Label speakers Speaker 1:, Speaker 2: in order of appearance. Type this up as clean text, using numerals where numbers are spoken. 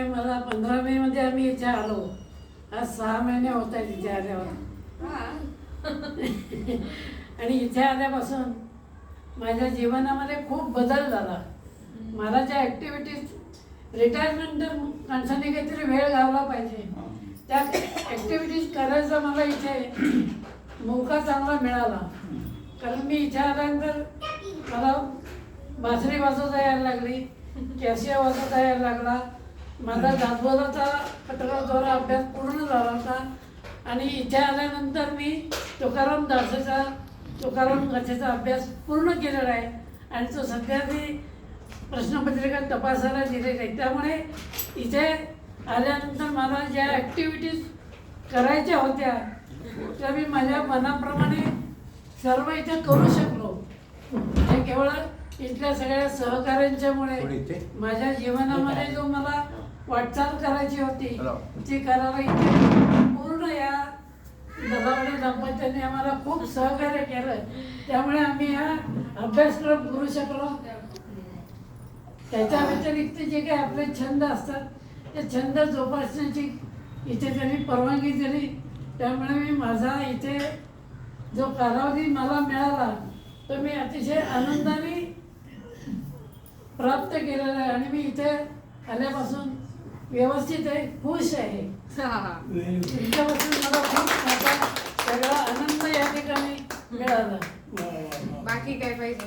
Speaker 1: मला 15 मे मध्ये आम्ही इथे आलो. आज 6 महिने होत आहेत इथे आल्यावर. आणि इथे आल्यापासून माझ्या जीवनामध्ये खूप बदल झाला. मला ज्या ॲक्टिव्हिटीज रिटायरमेंट माणसाने काहीतरी वेळ घालवला पाहिजे त्या ॲक्टिव्हिटीज करायचा मला इथे मौका चांगला मिळाला. कारण मी इथे आल्यानंतर मला बासरी वाजवता यायला लागली, कॅसिया वाजवता यायला लागला. माझा दासबोधाचा कटराद्वारा अभ्यास पूर्ण झाला होता. आणि इथे आल्यानंतर मी तुकाराम दासाचा तुकाराम गाथेचा अभ्यास पूर्ण केलेला आहे आणि तो सध्या मी प्रश्नपत्रिका तपासायला दिलेली आहे. त्यामुळे इथे आल्यानंतर मला ज्या ॲक्टिव्हिटीज करायच्या होत्या त्या मी माझ्या मनाप्रमाणे सर्व इथे करू शकलो. हे केवळ इथल्या सगळ्या सहकाऱ्यांच्यामुळे माझ्या जीवनामध्ये जो मला वाटचाल करायची होती ती करायला इथे पूर्ण या दगावडे दाम्पत्याने आम्हाला खूप सहकार्य केलं. त्यामुळे आम्ही हा अभ्यासक्रम करू शकलो. त्याच्या व्यतिरिक्त जे काही आपले छंद असतात ते छंद जोपासण्याची इथे त्यांनी परवानगी दिली. त्यामुळे मी माझा इथे जो कालावधी मला मिळाला तो मी अतिशय आनंदाने प्राप्त केलेला आहे. आणि मी इथे आल्यापासून व्यवस्थित आहे, खुश आहे. इथल्यापासून मला खूप मोठा सगळा आनंद या ठिकाणी मिळाला.
Speaker 2: बाकी काय पाहिजे?